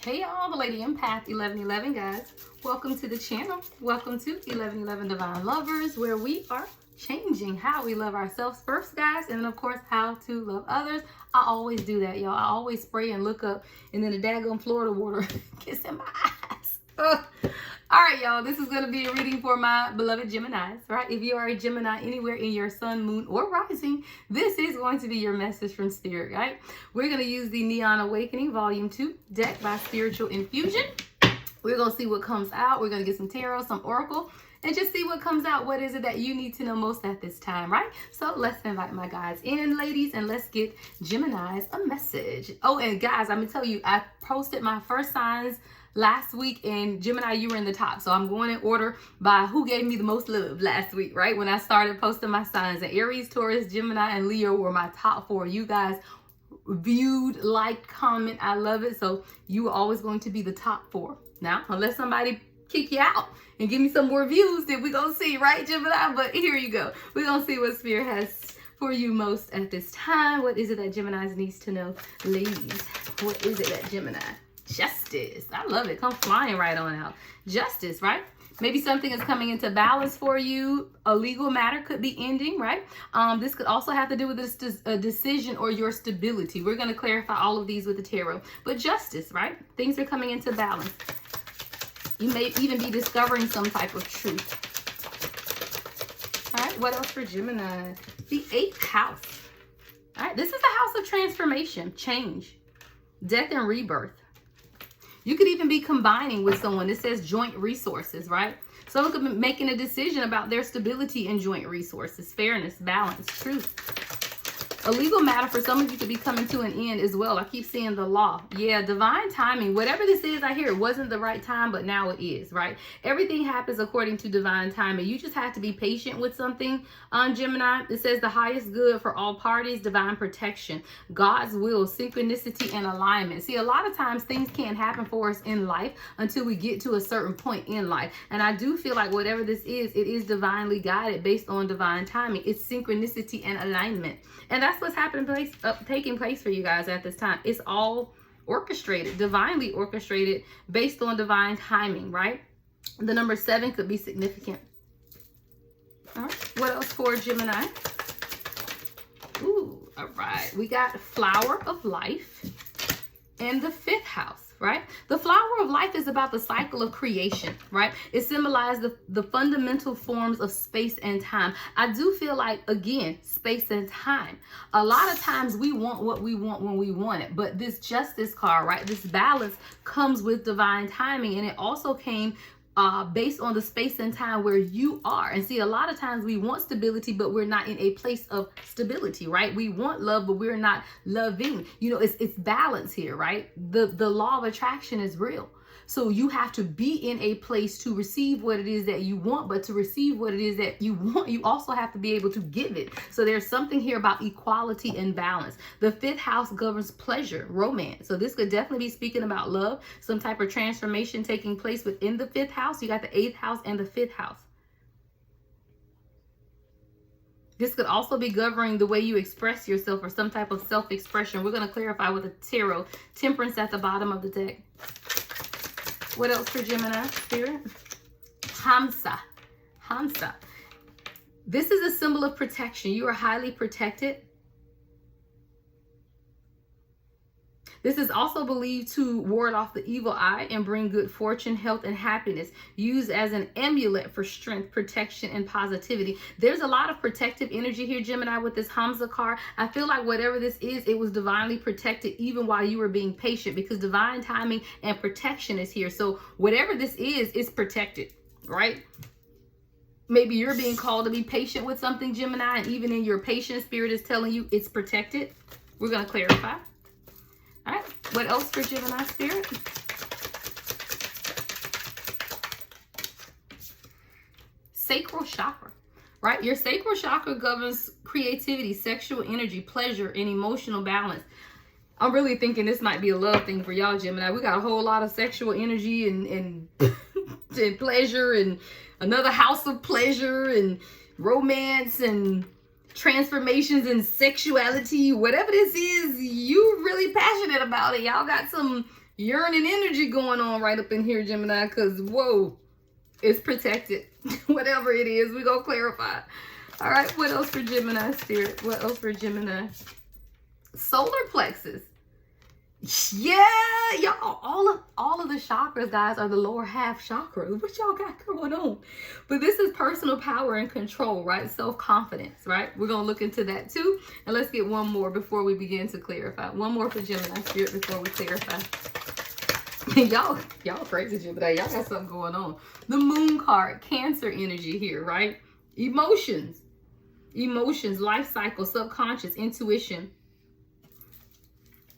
Hey y'all, the Lady Empath 1111 guys. Welcome to the channel. Welcome to 1111 Divine Lovers, where we are changing how we love ourselves first, guys, and then of course how to love others. I always do that, y'all. I always spray and look up, and then the daggone Florida water gets in my eyes. All right, y'all, this is going to be a reading for my beloved Geminis, right? If you are a Gemini anywhere in your sun, moon, or rising, this is going to be your message from Spirit, right? We're going to use the Neon Awakening Volume 2 deck by Spiritual Infusion. We're going to see what comes out. We're going to get some tarot, some oracle, and just see what comes out. What is it that you need to know most at this time, right? So let's invite my guys in, ladies, and let's get Geminis a message. Oh, and guys, I'm going to tell you, I posted my first signs last week, and Gemini, you were in the top. So I'm going in order by who gave me the most love last week, right? When I started posting my signs, and Aries, Taurus, Gemini, and Leo were my top 4. You guys viewed, liked, comment. I love it. So you are always going to be the top 4. Now, unless somebody kick you out and give me some more views, then we're going to see, right, Gemini? But here you go. We're going to see what Spirit has for you most at this time. What is it that Gemini needs to know? Ladies, what is it that Gemini? Justice. I love it. Come flying right on out. Justice, right? Maybe something is coming into balance for you. A legal matter could be ending, right? This could also have to do with a decision or your stability. We're going to clarify all of these with the tarot. But justice, right? Things are coming into balance. You may even be discovering some type of truth. All right, what else for Gemini? The 8th house. All right, this is the house of transformation, change, death, and rebirth. You could even be combining with someone. It says joint resources, right? Someone could be making a decision about their stability and joint resources, fairness, balance, truth. A legal matter for some of you could be coming to an end as well. I keep seeing the law. Yeah, divine timing. Whatever this is, I hear it wasn't the right time, but now it is, right? Everything happens according to divine timing. You just have to be patient with something. On Gemini, it says the highest good for all parties, divine protection, God's will, synchronicity, and alignment. See, a lot of times things can't happen for us in life until we get to a certain point in life. And I do feel like whatever this is, it is divinely guided based on divine timing. It's synchronicity and alignment. And that's what's taking place for you guys at this time. It's all orchestrated, divinely orchestrated, based on divine timing, right? The number 7 could be significant. All right, what else for Gemini? Ooh, all right. We got Flower of Life and the 5th house. Right? The flower of life is about the cycle of creation, right? It symbolizes the fundamental forms of space and time. I do feel like, again, space and time. A lot of times we want what we want when we want it, but this justice card, right? This balance comes with divine timing, and it also came based on the space and time where you are. And see, a lot of times we want stability, but we're not in a place of stability, right? We want love, but we're not loving. You know, it's balance here, right? The law of attraction is real. So you have to be in a place to receive what it is that you want, but to receive what it is that you want, you also have to be able to give it. So there's something here about equality and balance. The 5th house governs pleasure, romance. So this could definitely be speaking about love, some type of transformation taking place within the 5th house. You got the 8th house and the 5th house. This could also be governing the way you express yourself or some type of self-expression. We're going to clarify with the tarot. Temperance at the bottom of the deck. What else for Gemini, Spirit? Hamsa. Hamsa. This is a symbol of protection. You are highly protected. This is also believed to ward off the evil eye and bring good fortune, health, and happiness. Used as an amulet for strength, protection, and positivity. There's a lot of protective energy here, Gemini, with this Hamza card. I feel like whatever this is, it was divinely protected even while you were being patient, because divine timing and protection is here. So whatever this is protected, right? Maybe you're being called to be patient with something, Gemini, and even in your patience, Spirit is telling you it's protected. We're going to clarify. All right, what else for Gemini, Spirit? Sacral chakra, right? Your sacral chakra governs creativity, sexual energy, pleasure, and emotional balance. I'm really thinking this might be a love thing for y'all, Gemini. We got a whole lot of sexual energy and and pleasure, and another house of pleasure and romance and transformations and sexuality. Whatever this is, you really passionate about it. Y'all got some yearning energy going on right up in here, Gemini, because, whoa, it's protected. Whatever it is, we're going to clarify. All right, what else for Gemini, Spirit? What else for Gemini? Solar plexus. Yeah, y'all, all of the chakras, guys, are the lower half chakras. What y'all got going on? But this is personal power and control, right? Self-confidence, right? We're going to look into that too. And let's get one more before we begin to clarify. One more for Gemini, Spirit, before we clarify. y'all crazy, Gemini. Y'all got something going on. The moon card, Cancer energy here, right? Emotions, life cycle, subconscious, intuition.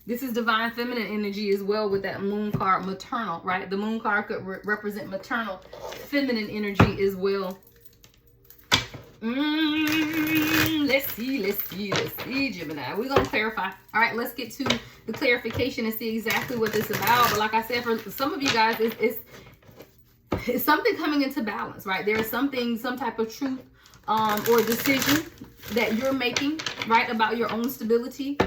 This is divine feminine energy as well with that moon card, maternal, right? The moon card could represent maternal feminine energy as well. Let's see, Gemini. We're going to clarify. All right, let's get to the clarification and see exactly what this is about. But like I said, for some of you guys, it's something coming into balance, right? There is something, some type of truth or decision that you're making, right, about your own stability.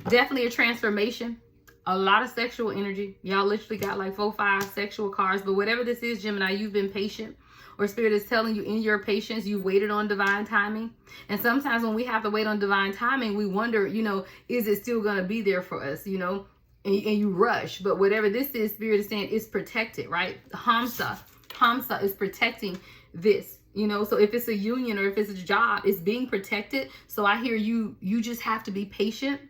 Definitely a transformation. A lot of sexual energy. Y'all literally got like 4, 5 sexual cards. But whatever this is, Gemini, you've been patient. Or Spirit is telling you in your patience, you waited on divine timing. And sometimes when we have to wait on divine timing, we wonder, you know, is it still going to be there for us, you know? And you rush. But whatever this is, Spirit is saying it's protected, right? Hamsa is protecting this. You know, so if it's a union or if it's a job, it's being protected. So I hear you just have to be patient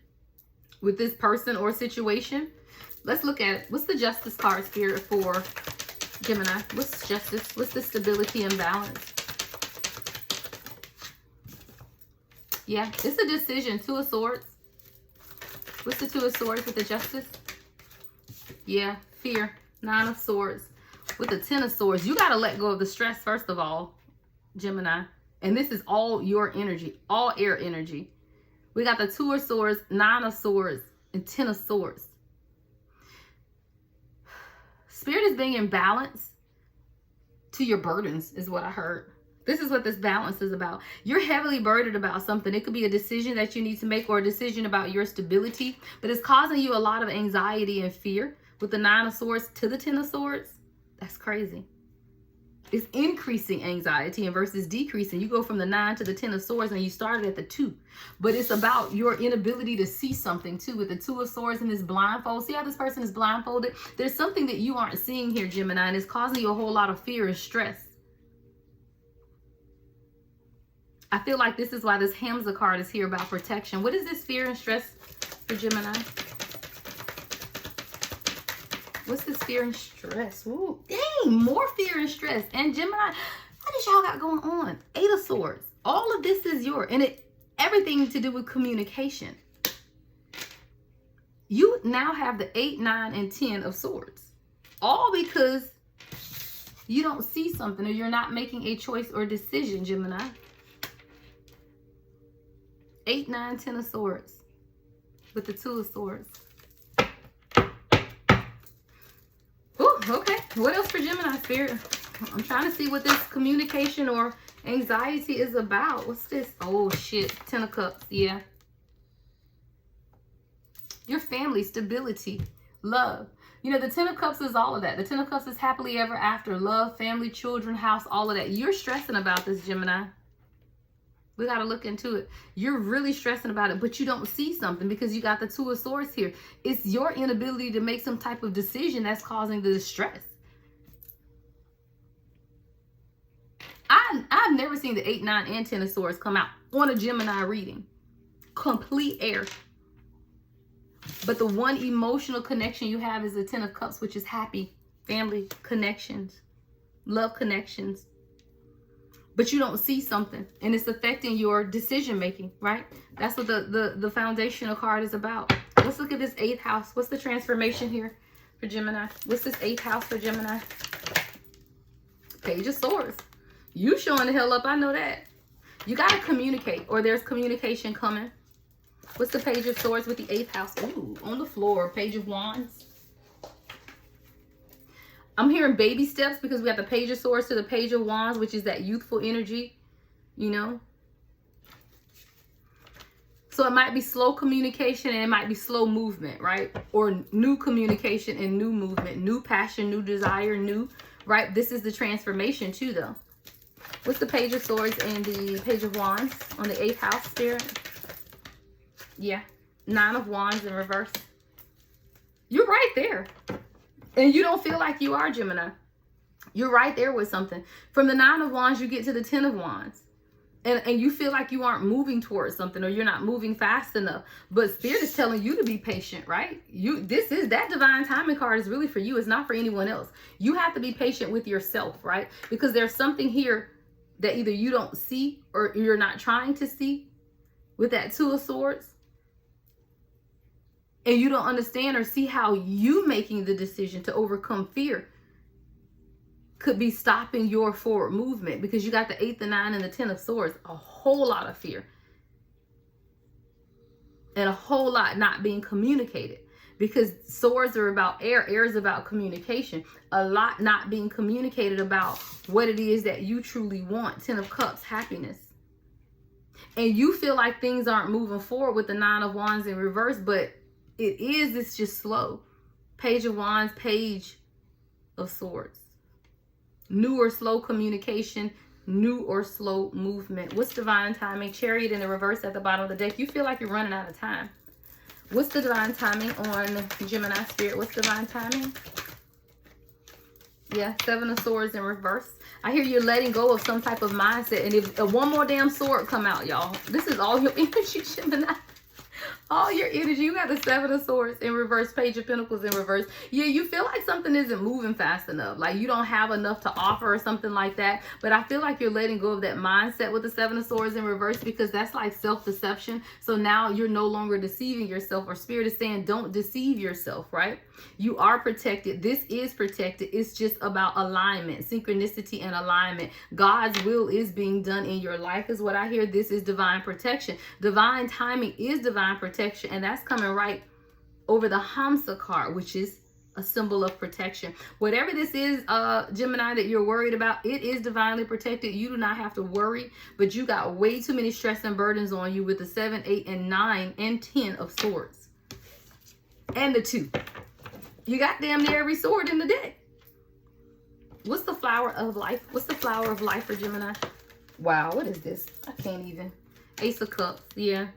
with this person or situation. Let's look at what's the Justice card, Spirit, for Gemini. What's justice? What's the stability and balance? Yeah, it's a decision. 2 of Swords. What's the 2 of Swords with the Justice? Yeah, fear. 9 of Swords with the 10 of Swords. You got to let go of the stress first of all, Gemini. And this is all your energy, all air energy. We got the 2 of Swords, 9 of Swords, and 10 of Swords. Spirit is being in balance to your burdens, is what I heard. This is what this balance is about. You're heavily burdened about something. It could be a decision that you need to make or a decision about your stability, but it's causing you a lot of anxiety and fear. With the 9 of Swords to the 10 of Swords, that's crazy. It's increasing anxiety and versus decreasing. You go from the 9 to the 10 of Swords and you started at the 2. But it's about your inability to see something too. With the 2 of Swords and this blindfold. See how this person is blindfolded? There's something that you aren't seeing here, Gemini, and it's causing you a whole lot of fear and stress. I feel like this is why this Hamza card is here about protection. What is this fear and stress for Gemini? What's this fear and stress? Ooh, dang, more fear and stress. And Gemini, what is y'all got going on? 8 of Swords. All of this is yours. And everything to do with communication. You now have the 8, 9, and 10 of Swords. All because you don't see something or you're not making a choice or decision, Gemini. 8, 9, 10 of Swords. With the 2 of Swords. Ooh, okay. What else for Gemini, Spirit? I'm trying to see what this communication or anxiety is about. What's this? Oh, shit. 10 of Cups. Yeah. Your family, stability, love. You know, the 10 of Cups is all of that. The 10 of Cups is happily ever after. Love, family, children, house, all of that. You're stressing about this, Gemini. We got to look into it. You're really stressing about it, but you don't see something because you got the 2 of Swords here. It's your inability to make some type of decision that's causing the distress. I've never seen the 8, 9, and 10 of Swords come out on a Gemini reading. Complete air. But the one emotional connection you have is the 10 of Cups, which is happy, family, connections, love connections. But you don't see something, and it's affecting your decision making, right? That's what the foundational card is about. Let's look at this 8th house. What's the transformation here for Gemini? What's this 8th house for Gemini? Page of Swords. You showing the hell up, I know that. You got to communicate, or there's communication coming. What's the Page of Swords with the 8th house? Ooh, on the floor, Page of Wands. I'm hearing baby steps because we got the Page of Swords to the Page of Wands, which is that youthful energy, you know. So it might be slow communication and it might be slow movement, right? Or new communication and new movement, new passion, new desire, new, right? This is the transformation too, though. What's the Page of Swords and the Page of Wands on the 8th house, Spirit? Yeah. 9 of Wands in reverse. You're right there. And you don't feel like you are, Gemini. You're right there with something. From the 9 of Wands, you get to the 10 of Wands. And you feel like you aren't moving towards something, or you're not moving fast enough. But Spirit is telling you to be patient, right? That divine timing card is really for you. It's not for anyone else. You have to be patient with yourself, right? Because there's something here that either you don't see or you're not trying to see with that 2 of Swords. And you don't understand or see how you making the decision to overcome fear could be stopping your forward movement, because you got the 8, the 9, and the 10 of Swords. A whole lot of fear. And a whole lot not being communicated. Because swords are about air. Air is about communication. A lot not being communicated about what it is that you truly want. 10 of Cups, happiness. And you feel like things aren't moving forward with the 9 of Wands in reverse, but it's just slow. Page of Wands, Page of Swords. New or slow communication, new or slow movement. What's divine timing? Chariot in the reverse at the bottom of the deck. You feel like you're running out of time. What's the divine timing on Gemini, Spirit? What's divine timing? Yeah, 7 of Swords in reverse. I hear you're letting go of some type of mindset. And if one more damn sword come out, y'all, this is all your energy, Gemini. All your energy. You got the 7 of Swords in reverse, Page of Pentacles in reverse. Yeah, you feel like something isn't moving fast enough. Like you don't have enough to offer or something like that. But I feel like you're letting go of that mindset with the 7 of Swords in reverse, because that's like self-deception. So now you're no longer deceiving yourself, or Spirit is saying don't deceive yourself, right? You are protected. This is protected. It's just about alignment, synchronicity and alignment. God's will is being done in your life is what I hear. This is divine protection. Divine timing is divine protection. And that's coming right over the Hamsa card, which is a symbol of protection. Whatever this is, Gemini, that you're worried about, it is divinely protected. You do not have to worry, but you got way too many stress and burdens on you with the 7, 8, and 9, and 10 of Swords. And the 2. You got damn near every sword in the deck. What's the flower of life? What's the flower of life for Gemini? Wow, what is this? I can't even. Ace of Cups, yeah.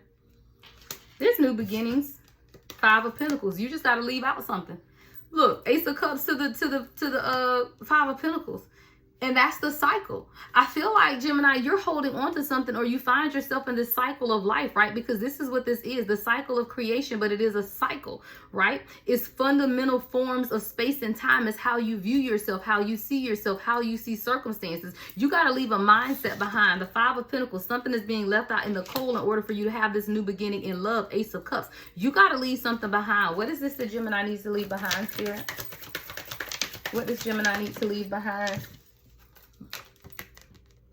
There's new beginnings. 5 of Pentacles. You just got to leave out something. Look, Ace of Cups to the 5 of Pentacles. And that's the cycle. I feel like, Gemini, you're holding on to something, or you find yourself in this cycle of life, right? Because this is what this is, the cycle of creation, but it is a cycle, right? It's fundamental forms of space and time. Is how you view yourself, how you see yourself, how you see circumstances. You got to leave a mindset behind. The 5 of Pentacles, something is being left out in the cold in order for you to have this new beginning in love. Ace of Cups. You got to leave something behind. What is this that Gemini needs to leave behind, Spirit? What does Gemini need to leave behind?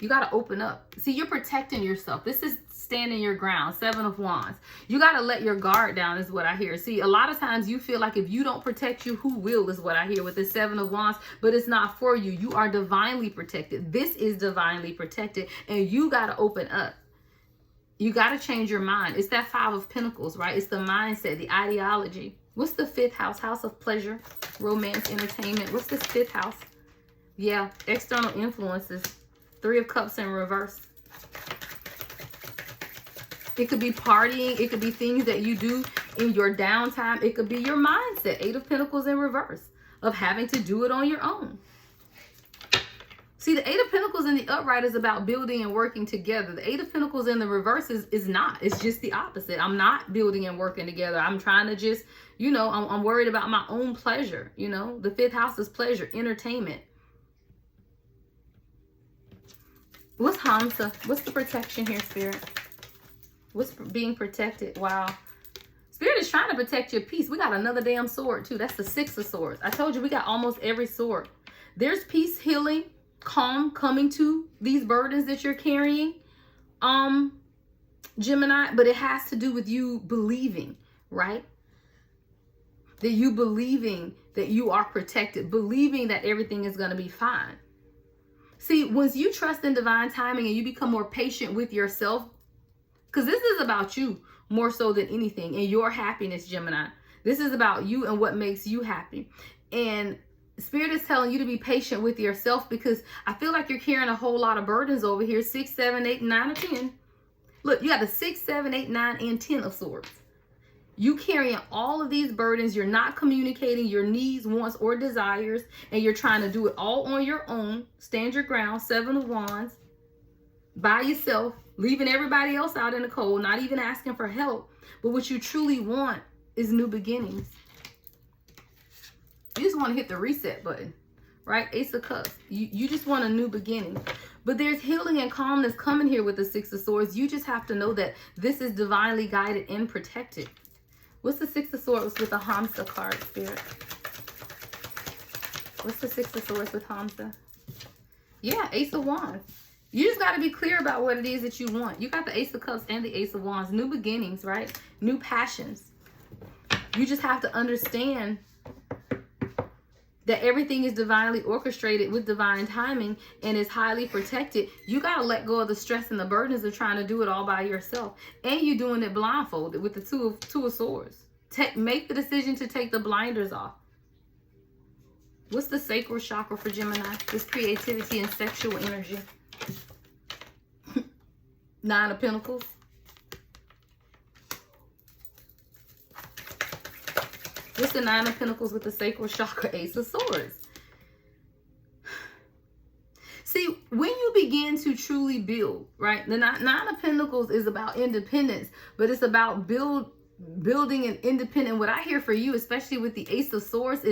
You got to open up. See, you're protecting yourself. This is standing your ground. 7 of Wands. You got to let your guard down is what I hear. See, a lot of times you feel like if you don't protect you, who will is what I hear with the 7 of Wands. But it's not for you. You are divinely protected. This is divinely protected. And you got to open up. You got to change your mind. It's that 5 of Pentacles, right? It's the mindset, the ideology. What's the 5th house? House of pleasure, romance, entertainment. What's this 5th house? Yeah, external influences. 3 of Cups in reverse. It could be partying. It could be things that you do in your downtime. It could be your mindset. 8 of Pentacles in reverse, of having to do it on your own. See, the 8 of Pentacles in the upright is about building and working together. The 8 of Pentacles in the reverse is not. It's just the opposite. I'm not building and working together. I'm trying to just, you know, I'm worried about my own pleasure. You know, the 5th house is pleasure, entertainment. What's Hamsa? What's the protection here, Spirit? What's being protected? Wow. Spirit is trying to protect your peace. We got another damn sword, too. That's the 6 of Swords. I told you we got almost every sword. There's peace, healing, calm coming to these burdens that you're carrying, Gemini. But it has to do with you believing, right? That you believing that you are protected. Believing that everything is going to be fine. See, once you trust in divine timing and you become more patient with yourself, because this is about you. more so than anything, and your happiness, Gemini. This is about you and what makes you happy. And Spirit is telling you to be patient with yourself, because I feel like you're carrying a whole lot of burdens over here. 6, 7, 8, 9, or 10. Look, you got the 6, 7, 8, 9, and 10 of swords. You carrying all of these burdens. You're not communicating your needs, wants, or desires, and you're trying to do it all on your own. Stand your ground. 7 of Wands. By yourself, leaving everybody else out in the cold, not even asking for help. But what you truly want is new beginnings. You just want to hit the reset button, right? Ace of Cups. You just want a new beginning. But there's healing and calmness coming here with the 6 of Swords. You just have to know that this is divinely guided and protected. What's the 6 of Swords with the Hamsa card, Spirit? What's the 6 of Swords with Hamsa? Yeah, Ace of Wands. You just got to be clear about what it is that you want. You got the Ace of Cups and the Ace of Wands. New beginnings, right? New passions. You just have to understand that everything is divinely orchestrated with divine timing and is highly protected. You got to let go of the stress and the burdens of trying to do it all by yourself. And you're doing it blindfolded with the two of Swords. Make the decision to take the blinders off. What's the sacral chakra for Gemini? This creativity and sexual energy. 9 of Pentacles. What's the 9 of Pentacles with the sacral chakra? Ace of Swords. See, when you begin to truly build, right? The 9 of Pentacles is about independence, but it's about building an independent. What I hear for you, especially with the Ace of Swords,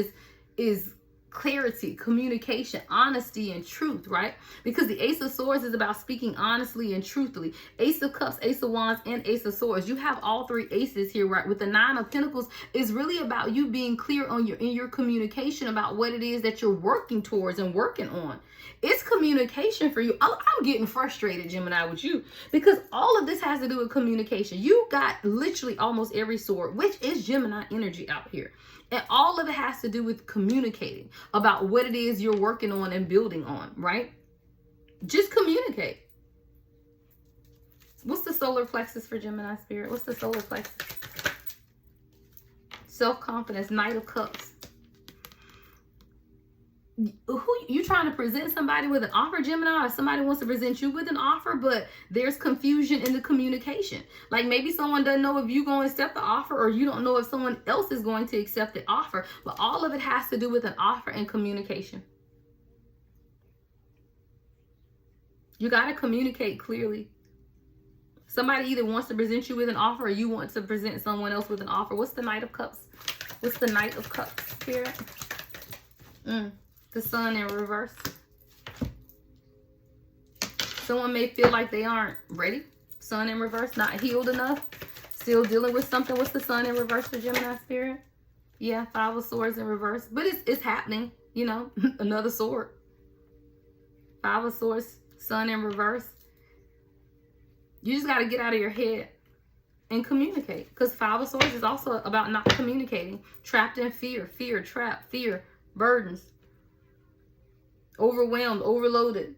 is clarity, communication, honesty, and truth, right? Because the Ace of Swords is about speaking honestly and truthfully. Ace of Cups, Ace of Wands, and Ace of Swords. You have all 3 aces here, right? With the 9 of Pentacles is really about you being clear on in your communication about what it is that you're working towards and working on. It's communication for you. I'm getting frustrated, Gemini, with you, because all of this has to do with communication. You got literally almost every sword, which is Gemini energy out here. And all of it has to do with communicating about what it is you're working on and building on, right? Just communicate. What's the solar plexus for Gemini, Spirit? What's the solar plexus? Self-confidence, Knight of Cups. Who you trying to present somebody with an offer, Gemini, or somebody wants to present you with an offer, but there's confusion in the communication. Like maybe someone doesn't know if you're going to accept the offer, or you don't know if someone else is going to accept the offer. But all of it has to do with an offer and communication. You got to communicate clearly. Somebody either wants to present you with an offer, or you want to present someone else with an offer. What's the Knight of Cups? What's the Knight of Cups, Spirit? The Sun in reverse. Someone may feel like they aren't ready. Sun in reverse, not healed enough. Still dealing with something. What's the Sun in reverse for Gemini, Spirit? Yeah, 5 of Swords in reverse. But it's happening, you know. Another sword. 5 of Swords, Sun in reverse. You just got to get out of your head and communicate. Because 5 of Swords is also about not communicating. Trapped in fear. Fear, trap, fear, burdens. Overwhelmed, overloaded.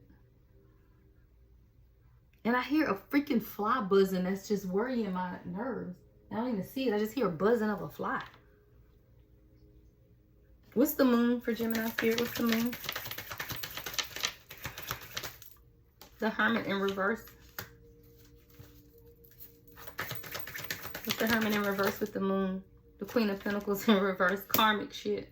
And I hear a freaking fly buzzing that's just worrying my nerves. I don't even see it. I just hear a buzzing of a fly. What's the Moon for Gemini, Spirit? What's the Moon? The Hermit in reverse. What's the Hermit in reverse with the Moon? The Queen of Pentacles in reverse. Karmic shit.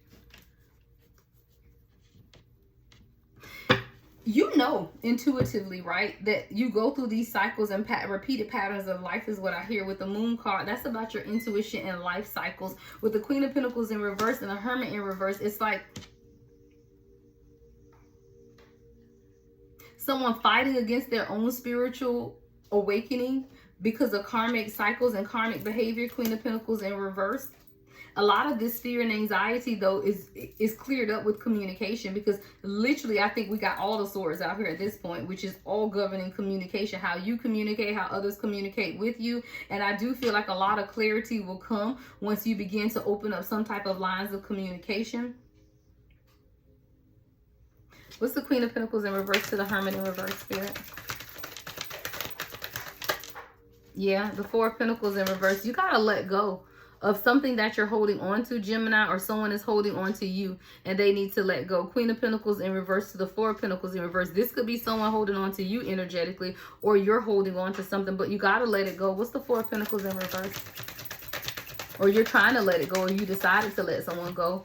You know intuitively, right, that you go through these cycles and repeated patterns of life is what I hear with the Moon card. That's about your intuition and life cycles. With the Queen of Pentacles in reverse and the Hermit in reverse, it's like someone fighting against their own spiritual awakening because of karmic cycles and karmic behavior. Queen of Pentacles in reverse. A lot of this fear and anxiety, though, is cleared up with communication, because literally I think we got all the swords out here at this point, which is all governing communication, how you communicate, how others communicate with you. And I do feel like a lot of clarity will come once you begin to open up some type of lines of communication. What's the Queen of Pentacles in reverse to the Hermit in reverse, Spirit? Yeah, the Four of Pentacles in reverse. You got to let go of something that you're holding on to, Gemini, or someone is holding on to you and they need to let go. Queen of Pentacles in reverse to the Four of Pentacles in reverse. This could be someone holding on to you energetically, or you're holding on to something, but you got to let it go. What's the Four of Pentacles in reverse? Or you're trying to let it go, or you decided to let someone go.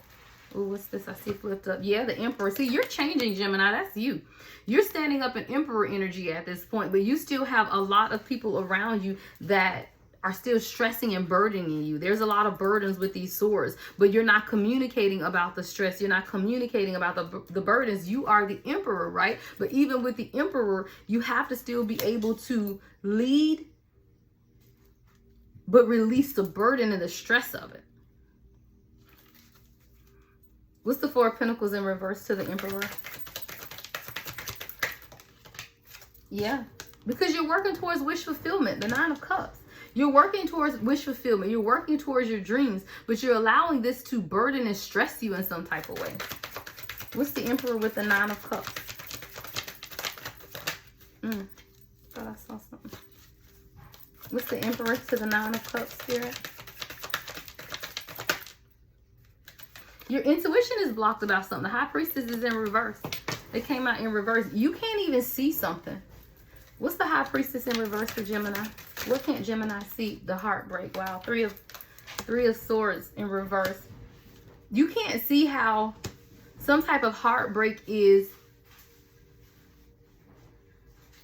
Ooh, what's this? I see flipped up. Yeah, the Emperor. See, you're changing, Gemini. That's you. You're standing up in Emperor energy at this point, but you still have a lot of people around you that are still stressing and burdening you. There's a lot of burdens with these swords, but you're not communicating about the stress. You're not communicating about the burdens. You are the Emperor, right? But even with the Emperor, you have to still be able to lead, but release the burden and the stress of it. What's the Four of Pentacles in reverse to the Emperor? Yeah, because you're working towards wish fulfillment, the Nine of Cups. You're working towards wish fulfillment. You're working towards your dreams, but you're allowing this to burden and stress you in some type of way. What's the Emperor with the Nine of Cups? Thought I saw something. What's the Emperor to the Nine of Cups, Spirit? Your intuition is blocked about something. The High Priestess is in reverse. It came out in reverse. You can't even see something. What's the High Priestess in reverse for Gemini? What can't Gemini see? The heartbreak. Wow. Three of Swords in reverse. You can't see how some type of heartbreak is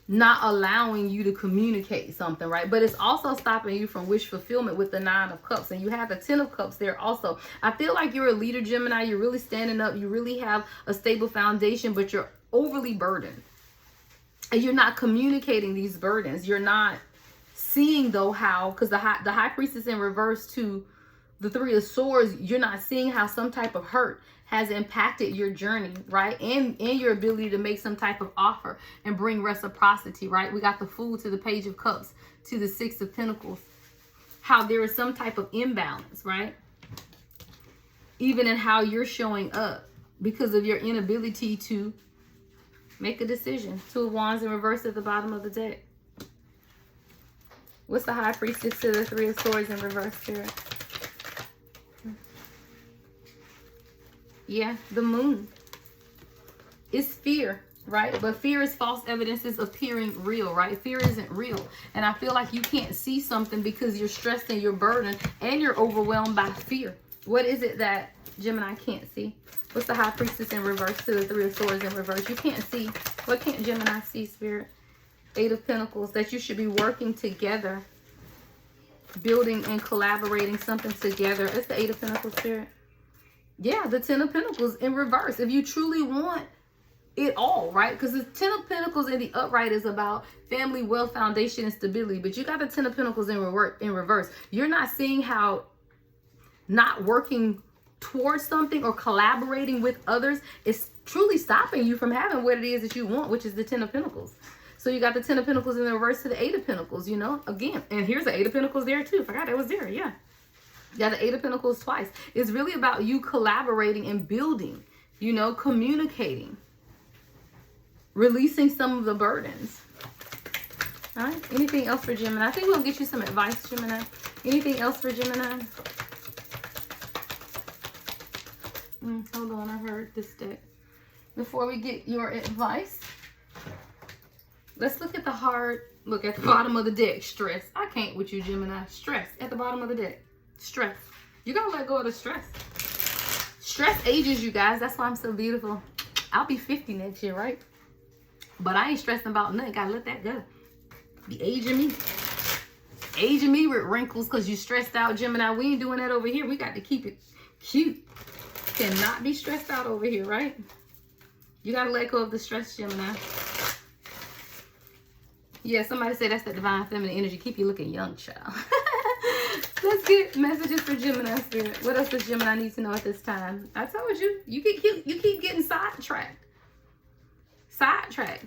not allowing you to communicate something, right? But it's also stopping you from wish fulfillment with the Nine of Cups. And you have the Ten of Cups there also. I feel like you're a leader, Gemini. You're really standing up. You really have a stable foundation, but you're overly burdened. And you're not communicating these burdens. You're not seeing, though, how, because the High Priestess in reverse to the Three of Swords, you're not seeing how some type of hurt has impacted your journey, right? And your ability to make some type of offer and bring reciprocity, right? We got the Fool to the Page of Cups to the Six of Pentacles. How there is some type of imbalance, right? Even in how you're showing up because of your inability to make a decision. Two of Wands in reverse at the bottom of the deck. What's the High Priestess to the Three of Swords in reverse, Spirit? Yeah, the Moon. It's fear, right? But fear is false evidence is appearing real, right? Fear isn't real. And I feel like you can't see something because you're stressed and you're burdened and you're overwhelmed by fear. What is it that Gemini can't see? What's the High Priestess in reverse to the Three of Swords in reverse? You can't see. What can't Gemini see, Spirit? Eight of Pentacles, that you should be working together, building and collaborating something together. It's the Eight of Pentacles, Spirit. Yeah, the Ten of Pentacles in reverse. If you truly want it all, right? Because the Ten of Pentacles in the upright is about family, wealth, foundation, and stability. But you got the Ten of Pentacles in reverse. You're not seeing how not working towards something or collaborating with others is truly stopping you from having what it is that you want, which is the Ten of Pentacles. So you got the Ten of Pentacles in the reverse to the Eight of Pentacles, you know, again. And here's the Eight of Pentacles there too. Forgot it was there, yeah. You got the Eight of Pentacles twice. It's really about you collaborating and building, you know, communicating, releasing some of the burdens. All right. Anything else for Gemini? I think we'll get you some advice, Gemini. Anything else for Gemini? Hold on. I heard this deck. Before we get your advice, let's look at the heart. Look at the bottom of the deck. Stress. I can't with you, Gemini. Stress at the bottom of the deck. Stress. You gotta let go of the stress. Stress ages you guys. That's why I'm so beautiful. I'll be 50 next year, right? But I ain't stressing about nothing. Gotta let that go. Be aging me. Aging me with wrinkles because you stressed out, Gemini. We ain't doing that over here. We got to keep it cute. Cannot be stressed out over here, right? You gotta let go of the stress, Gemini. Yeah, somebody said that's the divine feminine energy. Keep you looking young, child. Let's get messages for Gemini, Spirit. What else does Gemini need to know at this time? I told you, you keep getting sidetracked.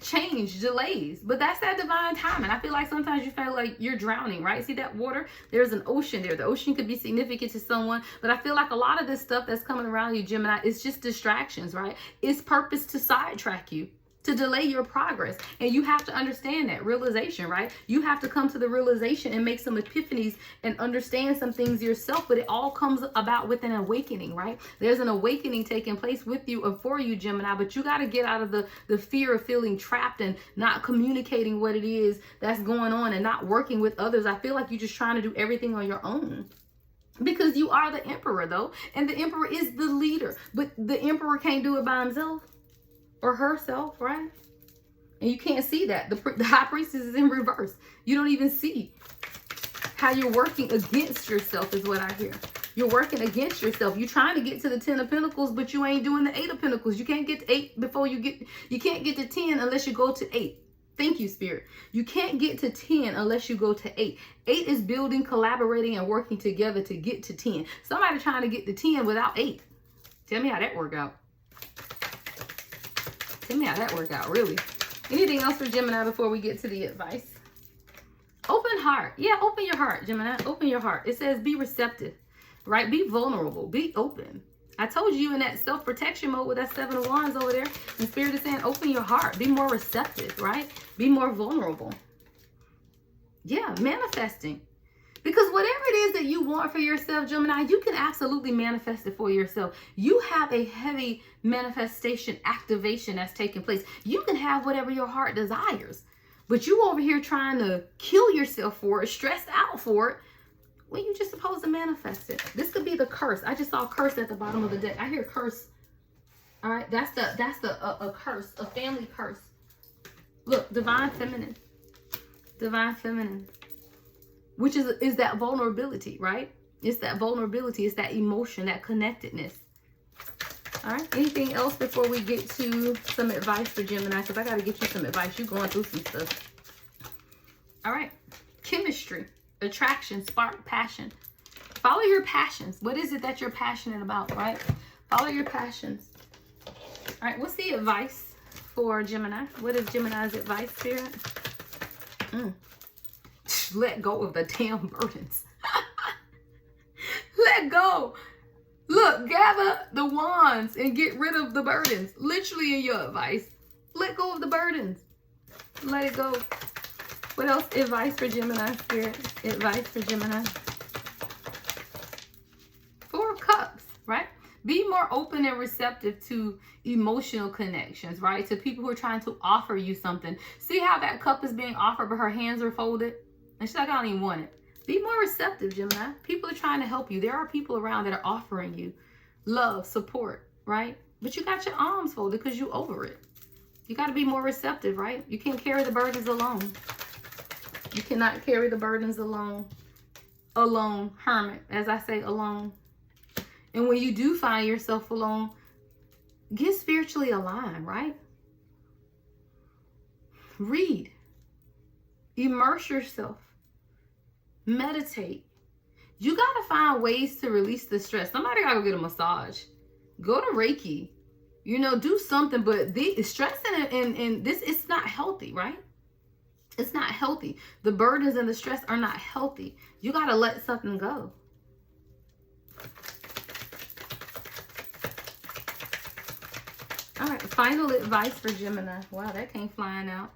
Change, delays. But that's that divine timing. I feel like sometimes you feel like you're drowning, right? See that water? There's an ocean there. The ocean could be significant to someone. But I feel like a lot of this stuff that's coming around you, Gemini, is just distractions, right? It's purpose to sidetrack you, to delay your progress. And you have to understand that realization, right? You have to come to the realization and make some epiphanies and understand some things yourself, but it all comes about with an awakening, right? There's an awakening taking place with you and for you, Gemini, but you got to get out of the fear of feeling trapped and not communicating what it is that's going on and not working with others. I feel like you're just trying to do everything on your own. Because you are the emperor, though, and the emperor is the leader, but the emperor can't do it by himself or herself, right? And you can't see that. The high priestess is in reverse. You don't even see how you're working against yourself is what I hear. You're working against yourself. You're trying to get to the 10 of Pentacles, but you ain't doing the 8 of Pentacles. You can't get to 8 before you can't get to 10 unless you go to 8. Thank you, Spirit. You can't get to 10 unless you go to 8. 8 is building, collaborating, and working together to get to 10. Somebody trying to get to 10 without 8. Tell me how that worked out. Tell me how that worked out, really. Anything else for Gemini before we get to the advice? Open heart. Yeah, open your heart, Gemini. Open your heart. It says be receptive, right? Be vulnerable. Be open. I told you in that self-protection mode with that 7 of Wands over there. And Spirit is saying open your heart. Be more receptive, right? Be more vulnerable. Yeah, manifesting. Because whatever it is that you want for yourself, Gemini, you can absolutely manifest it for yourself. You have a heavy manifestation activation that's taking place. You can have whatever your heart desires. But you over here trying to kill yourself for it, stressed out for it, when you just supposed to manifest it. This could be the curse. I just saw a curse at the bottom of the deck. I hear curse. All right, that's a curse, a family curse. Look, divine feminine. Divine feminine. Which is that vulnerability, right? It's that vulnerability. It's that emotion, that connectedness. All right. Anything else before we get to some advice for Gemini? Because I got to get you some advice. You're going through some stuff. All right. Chemistry, attraction, spark, passion. Follow your passions. What is it that you're passionate about, right? Follow your passions. All right. What's the advice for Gemini? What is Gemini's advice, Spirit? Let go of the damn burdens. Let go. Look, gather the wands and get rid of the burdens. Literally in your advice. Let go of the burdens. Let it go. What else? Advice for Gemini, Spirit. Advice for Gemini. 4 of Cups, right? Be more open and receptive to emotional connections, right? To people who are trying to offer you something. See how that cup is being offered, but her hands are folded? And she's like, I don't even want it. Be more receptive, Gemini. People are trying to help you. There are people around that are offering you love, support, right? But you got your arms folded because you over it. You got to be more receptive, right? You can't carry the burdens alone. You cannot carry the burdens alone. Alone, hermit, as I say, alone. And when you do find yourself alone, get spiritually aligned, right? Read. Immerse yourself. Meditate. You got to find ways to release the stress. Somebody got to go get a massage. Go to Reiki. You know, do something. But the stress and this, it's not healthy, right? It's not healthy. The burdens and the stress are not healthy. You got to let something go. All right, final advice for Gemini. Wow, that came flying out.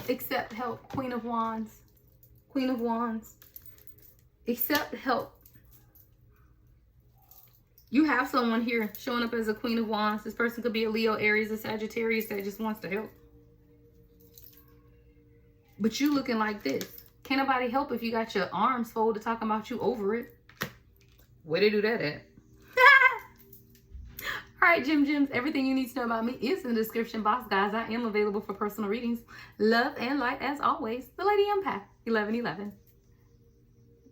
Accept help. Queen of Wands. Queen of Wands. Accept help. You have someone here showing up as a Queen of Wands. This person could be a Leo, Aries, or Sagittarius that just wants to help. But you looking like this. Can't nobody help if you got your arms folded talking about you over it. Where they do that at? All right, Gems. Everything you need to know about me is in the description box, guys. I am available for personal readings. Love and light as always. The Lady Empath, 1111.